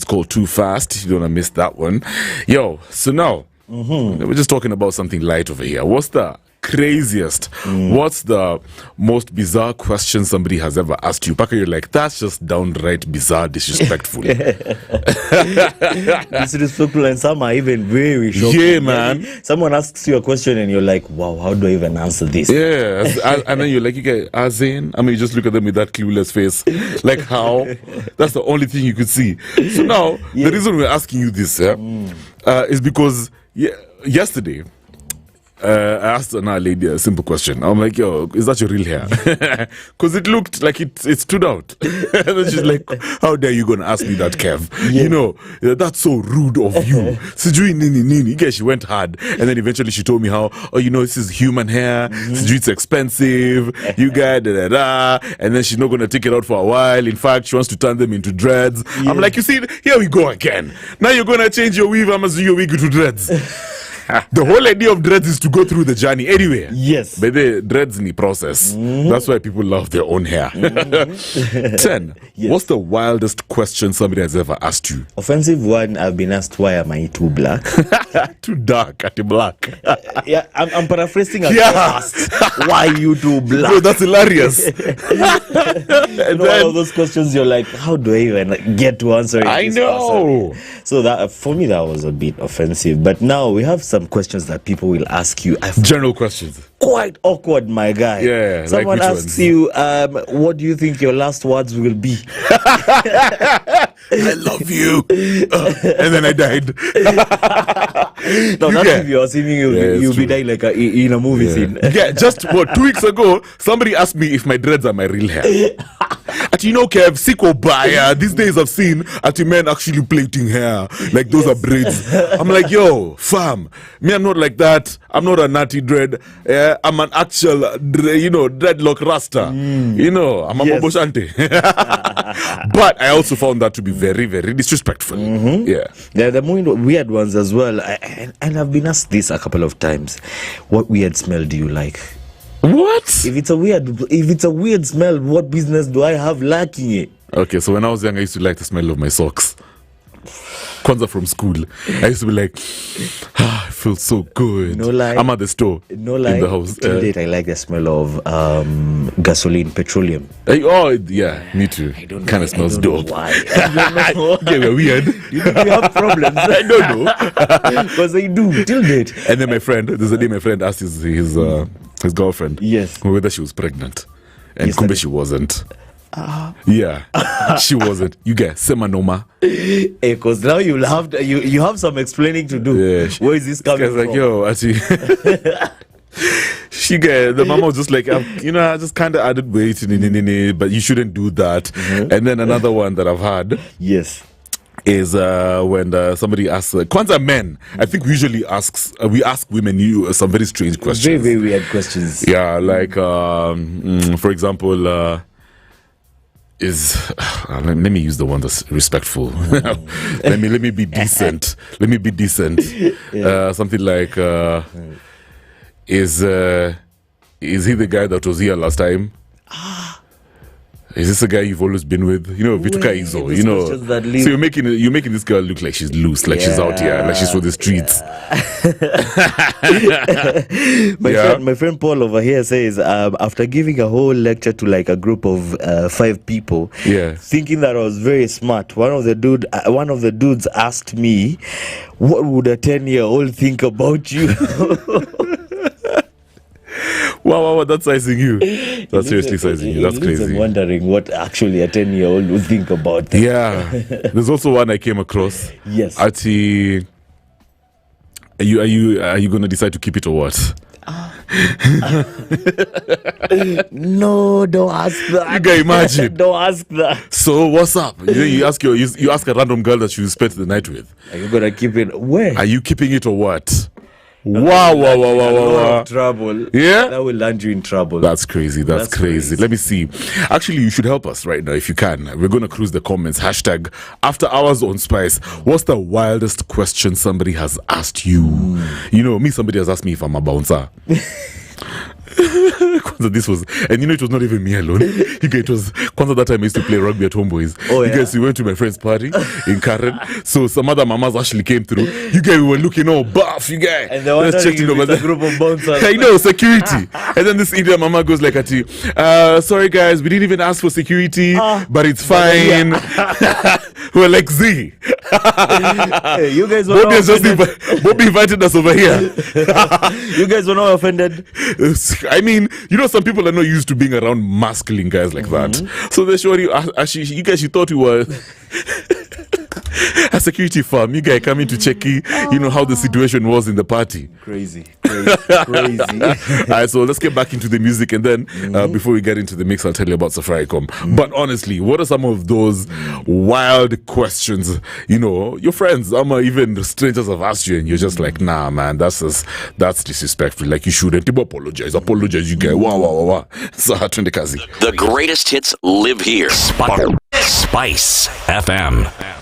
called Too Fast. You don't want to miss that one. Yo, so now, we're just talking about something light over here. What's the craziest, what's the most bizarre question somebody has ever asked you? Paka, you're like, that's just downright bizarre, disrespectful. Disrespectful, and some are even very shocking. Yeah, man. Someone asks you a question and you're like, wow, how do I even answer this? Yeah, and then you're like, you get as in, I mean, you just look at them with that clueless face. Like, how? That's the only thing you could see. So now, the reason we're asking you this is because yesterday, I asked another lady a simple question. I'm like, yo, is that your real hair? Because it looked like it stood out. And then she's like, how dare you going to ask me that, Kev? Yeah. You know, that's so rude of you. Sijui nini nini. Yeah, she went hard. And then eventually she told me how, oh, you know, this is human hair. Sijui it's expensive. You got da. And then she's not going to take it out for a while. In fact, she wants to turn them into dreads. Yeah. I'm like, you see, here we go again. Now you're going to change your weave. I'm going to do your wig to dreads. The whole idea of dreads is to go through the journey anyway. Yes. But the dreads in the process. That's why people love their own hair. 10. Yes. What's the wildest question somebody has ever asked you? Offensive one, I've been asked, why am I too black? Too dark at the black. Yeah, I'm paraphrasing. Yeah. Why you too black? Bro, that's hilarious. And all of those questions, you're like, how do I even get to answer it? I know. So that for me, that was a bit offensive. But now we have some questions that people will ask you. General questions. Quite awkward, my guy. Yeah. Someone like asks you, what do you think your last words will be? I love you. And then I died. No, not if you're assuming you'll be dying like in a movie scene. Yeah, just 2 weeks ago, somebody asked me if my dreads are my real hair. And you know, Kev, sicko baya. These days I've seen men actually plating hair. Like those are braids. I'm like, yo, fam, me, I'm not like that. I'm not a natty dread. I'm an actual, dreadlock rasta. You know, I'm a Moboshante. But I also found that to be very, very disrespectful. Yeah. There are the more weird ones as well. And I've been asked this a couple of times. What weird smell do you like? What? If it's a weird smell, what business do I have liking it? Okay, so when I was young, I used to like the smell of my socks. Kwanzaa from school, I used to be like, it feels so good. No lie. I'm at the store. No lie. In the house. Till date, I like the smell of gasoline, petroleum. Yeah, me too. Kind of smells dope. Why? I don't know. Yeah, we're weird. You think we have problems? I don't know. Because I do, till date. And then there's a day my friend asked his girlfriend whether she was pregnant. And kumbe she wasn't. Yeah, she wasn't. You get semanoma. Because now you have some explaining to do. Yeah, where is this coming from? Like, yo, actually, the mama was just like, I just kind of added weight, but you shouldn't do that. And then another one that I've had, is when somebody asks Kwanzaa men. I think we usually ask women some very strange questions, very, very weird questions. Yeah, like for example. Let me use the one that's respectful. let me be decent. Let me be decent. Something like is he the guy that was here last time? Is this a guy you've always been with? Vituka Izo, So you're making this girl look like she's loose, like she's out here, like she's for the streets. My friend Paul over here says, after giving a whole lecture to like a group of 5 people, thinking that I was very smart, one of the dudes asked me, what would a 10-year-old think about you? Wow, that's sizing you. That's seriously sizing you. That's crazy. I'm wondering what actually a 10-year-old would think about that. Yeah. There's also one I came across. Yes. Ati, are you going to decide to keep it or what? No, don't ask that. You can imagine. Don't ask that. So what's up? You ask a random girl that you spent the night with. Are you gonna keep it? Where? Are you keeping it or what? Wow. Trouble. Yeah? That will land you in trouble. That's crazy. That's crazy. Let me see. Actually, you should help us right now if you can. We're going to cruise the comments. # After Hours on Spice. What's the wildest question somebody has asked you? Me, somebody has asked me if I'm a bouncer. Kwanza, this was, and it was not even me alone. You guys, it was Kwanza that time I used to play rugby at Homeboys. Oh, you guys, we went to my friend's party in Karen. So some other mamas actually came through. You guys were looking all buff, you guys. And they were checking over the group of bouncers. I know, security. And then this Indian mama goes like at you, sorry guys, we didn't even ask for security, but it's fine. We're like, Z. Hey, you guys were Bobby invited us over here. You guys were not offended. I mean, some people are not used to being around masculine guys like that. So they sure you guys, you thought you were a security firm. You guys coming to check, how the situation was in the party. Crazy. All right, so let's get back into the music, and then before we get into the mix, I'll tell you about Safaricom. But honestly, what are some of those wild questions, your friends, even strangers have asked you, and you're just like, nah, man, that's disrespectful. Like, you shouldn't. Apologize, you guys. Wow. The greatest hits live here. Spice FM.